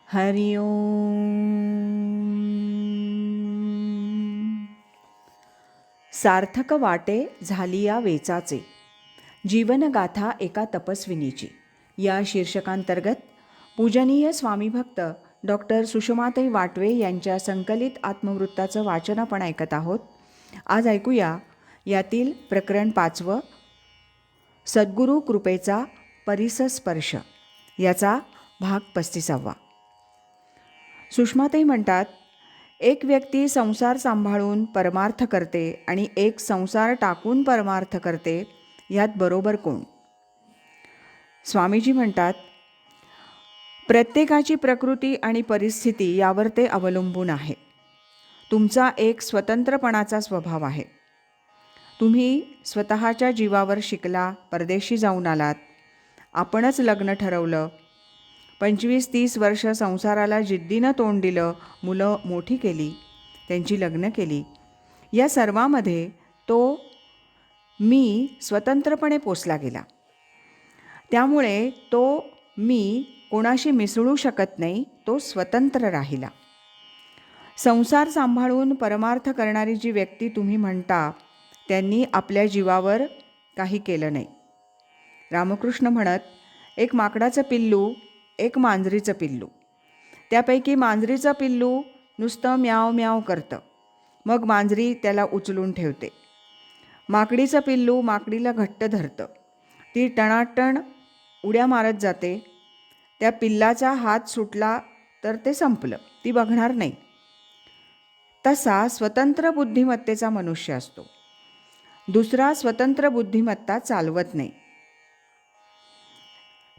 हरि ओम. सार्थक वाटे झाली या वेचाचे, जीवनगाथा एका तपस्विनीची या शीर्षकांतर्गत पूजनीय स्वामीभक्त डॉक्टर सुषमाताई वाटवे यांच्या संकलित आत्मवृत्ताचं वाचन आपण ऐकत आहोत. आज ऐकूया यातील प्रकरण 5, सद्गुरू कृपेचा परिसस्पर्श, याचा भाग 35. सुषमाताई म्हणतात, एक व्यक्ती संसार सांभाळून परमार्थ करते आणि एक संसार टाकून परमार्थ करते, यात बरोबर कोण? स्वामीजी म्हणतात, प्रत्येकाची प्रकृती आणि परिस्थिती यावर ते अवलंबून आहे. तुमचा एक स्वतंत्रपणाचा स्वभाव आहे. तुम्ही स्वतःच्या जीवावर शिकला, परदेशी जाऊन आलात, आपणच लग्न ठरवलं, 25-30 वर्ष संसाराला जिद्दीनं तोंड दिलं, मुलं मोठी केली, त्यांची लग्न केली. या सर्वामध्ये तो मी स्वतंत्रपणे पोसला गेला. त्यामुळे तो मी कोणाशी मिसळू शकत नाही, तो स्वतंत्र राहिला. संसार सांभाळून परमार्थ करणारी जी व्यक्ती तुम्ही म्हणता, त्यांनी आपल्या जीवावर काही केलं नाही. रामकृष्ण म्हणत, एक माकडाचं पिल्लू, एक मांजरीचं पिल्लू. त्यापैकी मांजरीचं पिल्लू नुसतं म्याव म्याव करतं, मग मांजरी त्याला उचलून ठेवते. माकडीचं पिल्लू माकडीला घट्ट धरतं, ती टणाटण उड्या मारत जाते. त्या पिल्लाचा हात सुटला तर ते संपलं, ती बघणार नाही. तसा स्वतंत्र बुद्धिमत्तेचा मनुष्य असतो. दुसरा स्वतंत्र बुद्धिमत्ता चालवत नाही.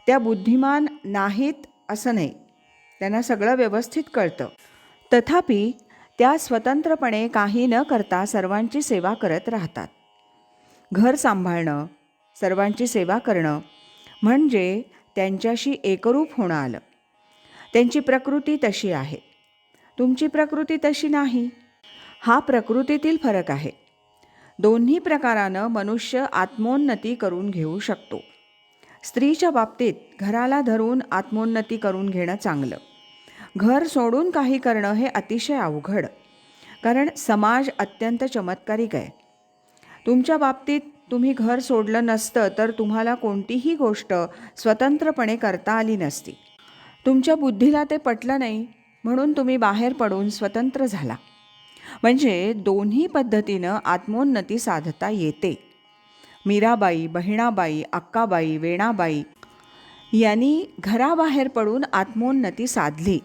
त्या बुद्धिमान नाहीत असं नाही, त्यांना सगळं व्यवस्थित कळतं. तथापि त्या स्वतंत्रपणे काही न करता सर्वांची सेवा करत राहतात. घर सांभाळणं, सर्वांची सेवा करणं म्हणजे त्यांच्याशी एकरूप होणं आलं. त्यांची प्रकृती तशी आहे, तुमची प्रकृती तशी नाही. हा प्रकृतीतील फरक आहे. दोन्ही प्रकारानं मनुष्य आत्मोन्नती करून घेऊ शकतो. स्त्रीच्या बाबतीत घराला धरून आत्मोन्नती करून घेणं चांगलं. घर सोडून काही करणं हे अतिशय अवघड, कारण समाज अत्यंत चमत्कारिक आहे. तुमच्या बाबतीत तुम्ही घर सोडलं नसतं तर तुम्हाला कोणतीही गोष्ट स्वतंत्रपणे करता आली नसती. तुमच्या बुद्धीला ते पटलं नाही म्हणून तुम्ही बाहेर पडून स्वतंत्र झाला. म्हणजे दोन्ही पद्धतीनं आत्मोन्नती साधता येते. मीराबाई, बहिणाबाई, अक्काबाई, वेणाबाई यांनी घराबाहेर पडून आत्मोन्नती साधली.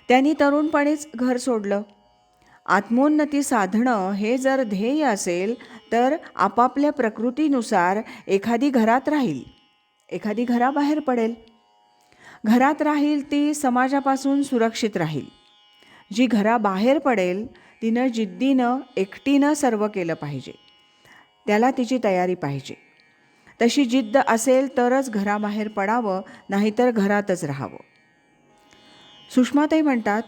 त्यांनी तरुणपणीच घर सोडलं. आत्मोन्नती साधणं हे जर ध्येय असेल तर आपापल्या प्रकृतीनुसार एखादी घरात राहील, एखादी घराबाहेर पडेल. घरात राहील ती समाजापासून सुरक्षित राहील. जी घराबाहेर पडेल तिनं जिद्दीनं एकटीनं सर्व केलं पाहिजे, त्याला तिची तयारी पाहिजे. तशी जिद्द असेल तरच घराबाहेर पडावं, नाहीतर घरातच राहावं. सुषमाताई म्हणतात,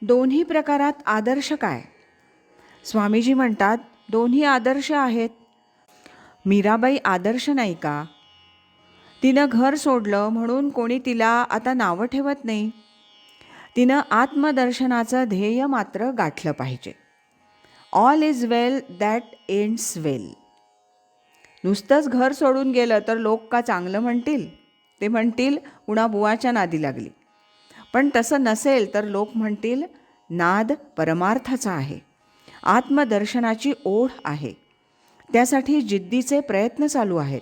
दोन्ही प्रकारात आदर्श काय? स्वामीजी म्हणतात, दोन्ही आदर्श आहेत. मीराबाई आदर्श नाही का? तिनं घर सोडलं म्हणून कोणी तिला आता नावं ठेवत नाही. तिनं आत्मदर्शनाचं ध्येय मात्र गाठलं पाहिजे. All is well that ends well. नुसतंच घर सोडून गेलं तर लोक का चांगलं म्हणतील? ते म्हणतील उणा बुवाच्या नादी लागली. पण तसं नसेल तर लोक म्हणतील नाद परमार्थाचा आहे, आत्मदर्शनाची ओढ आहे, त्यासाठी जिद्दीचे प्रयत्न चालू आहेत.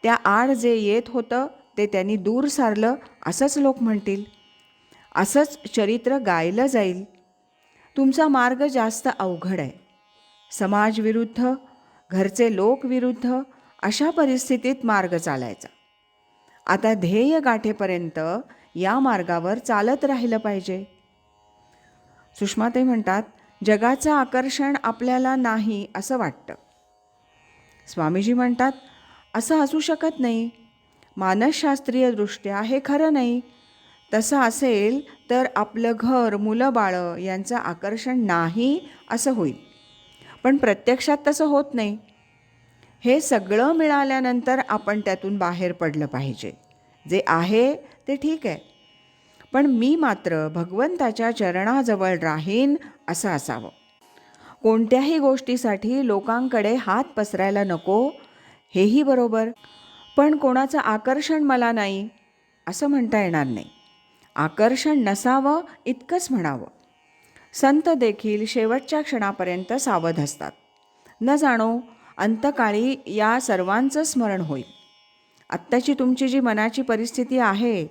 त्या आड जे येत होतं ते त्यांनी दूर सारलं असंच लोक म्हणतील. असंच चरित्र गायलं जाईल. तुमचा मार्ग जास्त अवघड आहे. समाज विरुद्ध, घरचे लोक विरुद्ध अशा परिस्थितीत मार्ग चालायचा. आता ध्येय गाठेपर्यंत या मार्गावर चालत राहिलं पाहिजे. सुषमाताई म्हणतात, जगाचं आकर्षण आपल्याला नाही असं वाटतं. स्वामीजी म्हणतात, असं असू शकत नाही. मानसशास्त्रीयदृष्ट्या हे खरं नाही. तसं असेल तर आपलं घर, मुलं बाळं यांचं आकर्षण नाही असं होईल. पण प्रत्यक्षात तसं होत नाही. हे सगळं मिळाल्यानंतर आपण त्यातून बाहेर पडलं पाहिजे. जे आहे ते ठीक आहे, पण मी मात्र भगवंताच्या चरणाजवळ राहीन असं असावं. कोणत्याही गोष्टीसाठी लोकांकडे हात पसरायला नको, हेही बरोबर. पण कोणाचं आकर्षण मला नाही असं म्हणता येणार नाही. आकर्षण नसावं इतकंच म्हणावं. संत देखील शेवटच्या क्षणापर्यंत सावध असतात. न जाणो अंतकाळी या सर्वांचं स्मरण होईल. आत्ताची तुमची जी मनाची परिस्थिती आहे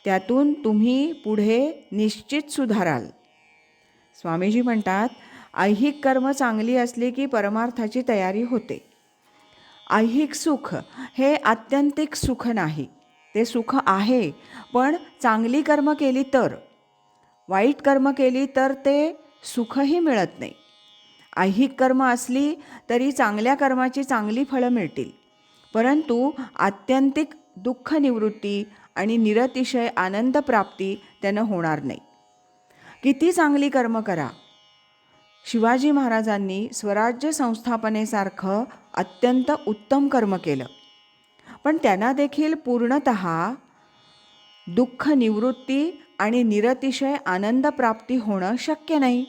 त्यातून तुम्ही पुढे निश्चित सुधाराल. स्वामीजी म्हणतात, ऐहिक कर्म चांगली असली की परमार्थाची तयारी होते. ऐहिक सुख हे आत्यंतिक सुख नाही, ते सुख आहे, पण चांगली कर्म केली तर. वाईट कर्म केली तर ते सुखही मिळत नाही. ऐहिक कर्म असली तरी चांगल्या कर्माची चांगली फळं मिळतील, परंतु आत्यंतिक दुःख निवृत्ती आणि निरतिशय आनंद प्राप्ती त्यानं होणार नाही. किती चांगली कर्म करा. शिवाजी महाराजांनी स्वराज्य संस्थापनेसारखं अत्यंत उत्तम कर्म केलं, पण त्यांना देखील पूर्णतः दुःख निवृत्ती आणि निरतिशय आनंद प्राप्ती होणं शक्य नाही.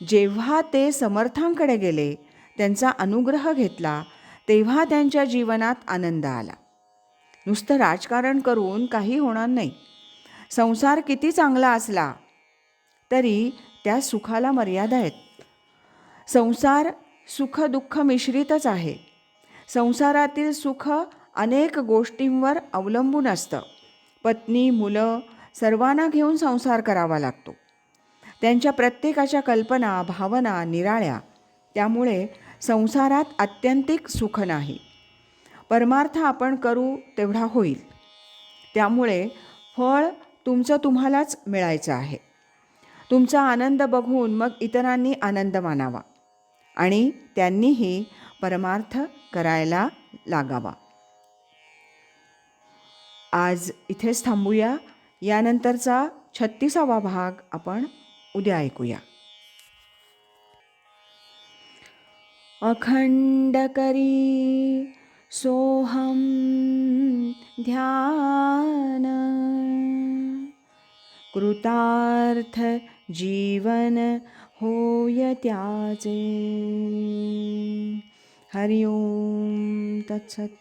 जेव्हा ते समर्थांकडे गेले, त्यांचा अनुग्रह घेतला, तेव्हा त्यांच्या जीवनात आनंद आला. नुसतं राजकारण करून काही होणार नाही. संसार किती चांगला असला तरी त्या सुखाला मर्यादा आहेत. संसार सुख दुःख मिश्रितच आहे. संसारातील सुख अनेक गोष्टींवर अवलंबून असतं. पत्नी, मुलं सर्वांना घेऊन संसार करावा लागतो. त्यांच्या प्रत्येकाच्या कल्पना, भावना निराळ्या. त्यामुळे संसारात आत्यंतिक सुख नाही. परमार्थ आपण करू तेवढा होईल. त्यामुळे फळ तुमचं तुम्हालाच मिळायचं आहे. तुमचा आनंद बघून मग इतरांनी आनंद मानावा आणि त्यांनीही परमार्थ करायला लागावा. आज इथेच थांबूया. यानंतरचा 36वा भाग आपण उद्या ऐकूया. अखंड करी सोहम ध्यान, कृतार्थ जीवन होय त्याचे. हरि ओम तत्सत.